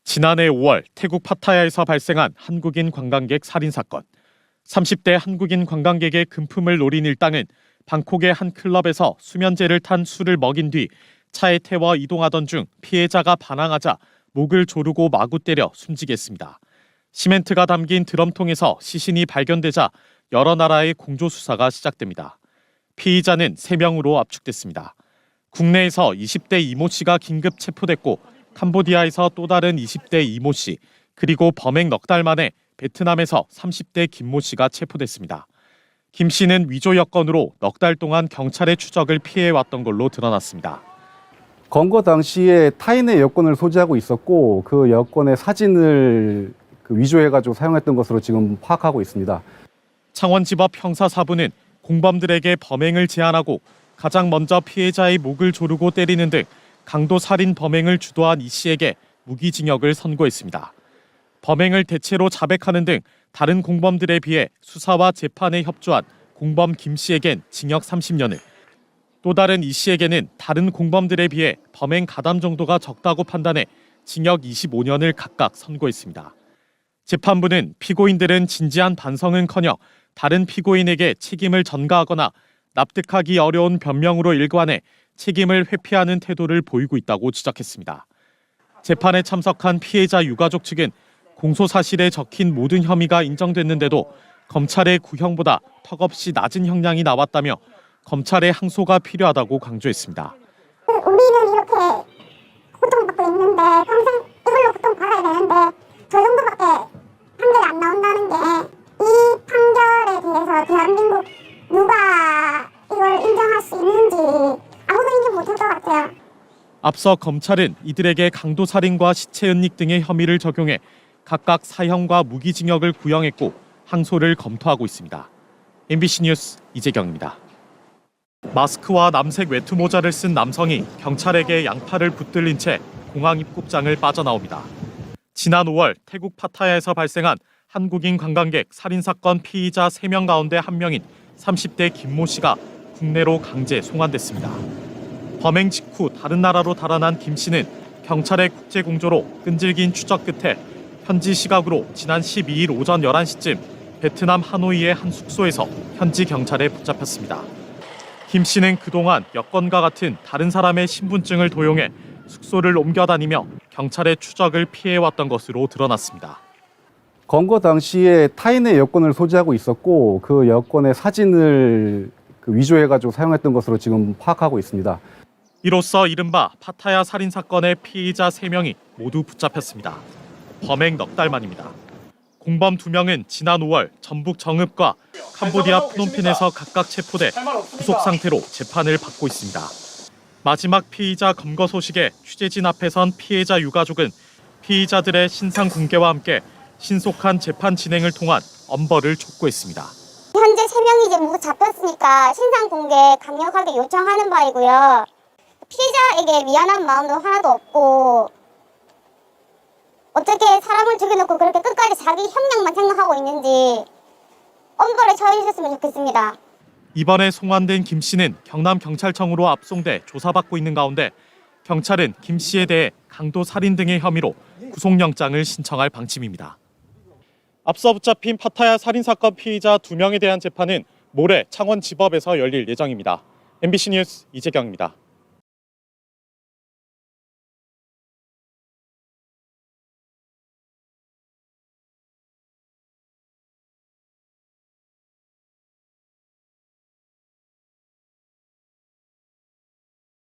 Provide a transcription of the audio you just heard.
지난해 5월 태국 파타야에서 발생한 한국인 관광객 살인 사건. 30대 한국인 관광객의 금품을 노린 일당은 방콕의 한 클럽에서 수면제를 탄 술을 먹인 뒤 차에 태워 이동하던 중 피해자가 반항하자 목을 조르고 마구 때려 숨지게 했습니다. 시멘트가 담긴 드럼통에서 시신이 발견되자 여러 나라의 공조 수사가 시작됩니다. 피의자는 3명으로 압축됐습니다. 국내에서 20대 이모 씨가 긴급 체포됐고 캄보디아에서 또 다른 20대 이모 씨, 그리고 범행 넉 달 만에 베트남에서 30대 김모 씨가 체포됐습니다. 김 씨는 위조 여건으로 넉 달 동안 경찰의 추적을 피해왔던 걸로 드러났습니다. 검거 당시에 타인의 여권을 소지하고 있었고 그 여권의 사진을 위조해가지고 사용했던 것으로 지금 파악하고 있습니다. 창원지법 형사 4부는 공범들에게 범행을 제안하고 가장 먼저 피해자의 목을 조르고 때리는 등 강도 살인 범행을 주도한 이 씨에게 무기징역을 선고했습니다. 범행을 대체로 자백하는 등 다른 공범들에 비해 수사와 재판에 협조한 공범 김 씨에겐 징역 30년을, 또 다른 이 씨에게는 다른 공범들에 비해 범행 가담 정도가 적다고 판단해 징역 25년을 각각 선고했습니다. 재판부는 피고인들은 진지한 반성은커녕 다른 피고인에게 책임을 전가하거나 납득하기 어려운 변명으로 일관해 책임을 회피하는 태도를 보이고 있다고 지적했습니다. 재판에 참석한 피해자 유가족 측은 공소 사실에 적힌 모든 혐의가 인정됐는데도 검찰의 구형보다 턱없이 낮은 형량이 나왔다며 검찰의 항소가 필요하다고 강조했습니다. 우리는 이렇게 고통받고 있는데 평생 이걸로 고통받아야 되는데 저 정도밖에 판결이 안 나온다는 게 이 판결에 대해서 대한민국 누가 이걸 인정할 수 있는지 아무도 인정 못할 것 같아요. 앞서 검찰은 이들에게 강도살인과 시체은닉 등의 혐의를 적용해 각각 사형과 무기징역을 구형했고 항소를 검토하고 있습니다. MBC 뉴스 이재경입니다. 마스크와 남색 외투 모자를 쓴 남성이 경찰에게 양팔을 붙들린 채 공항 입국장을 빠져나옵니다. 지난 5월 태국 파타야에서 발생한 한국인 관광객 살인사건 피의자 3명 가운데 1명인 30대 김모 씨가 국내로 강제 송환됐습니다. 범행 직후 다른 나라로 달아난 김 씨는 경찰의 국제 공조로 끈질긴 추적 끝에 현지 시각으로 지난 12일 오전 11시쯤 베트남 하노이의 한 숙소에서 현지 경찰에 붙잡혔습니다. 김 씨는 그동안 여권과 같은 다른 사람의 신분증을 도용해 숙소를 옮겨 다니며 경찰의 추적을 피해왔던 것으로 드러났습니다. 검거 당시에 타인의 여권을 소지하고 있었고 그 여권의 사진을 위조해가지고 사용했던 것으로 지금 파악하고 있습니다. 이로써 이른바 파타야 살인 사건의 피의자 3명이 모두 붙잡혔습니다. 범행 넉 달 만입니다. 공범 2명은 지난 5월 전북 정읍과 캄보디아 프놈펜에서 각각 체포돼 구속 상태로 재판을 받고 있습니다. 마지막 피의자 검거 소식에 취재진 앞에 선 피해자 유가족은 피의자들의 신상 공개와 함께 신속한 재판 진행을 통한 엄벌을 촉구했습니다. 현재 3명이 이제 모두 잡혔으니까 신상 공개 강력하게 요청하는 바이고요. 피해자에게 미안한 마음도 하나도 없고 어떻게 사람을 죽여놓고 그렇게 끝까지 자기 형량만 생각하고 있는지 엄벌에 처해주셨으면 좋겠습니다. 이번에 송환된 김 씨는 경남경찰청으로 압송돼 조사받고 있는 가운데 경찰은 김 씨에 대해 강도 살인 등의 혐의로 구속영장을 신청할 방침입니다. 앞서 붙잡힌 파타야 살인사건 피의자 2명에 대한 재판은 모레 창원지법에서 열릴 예정입니다. MBC 뉴스 이재경입니다.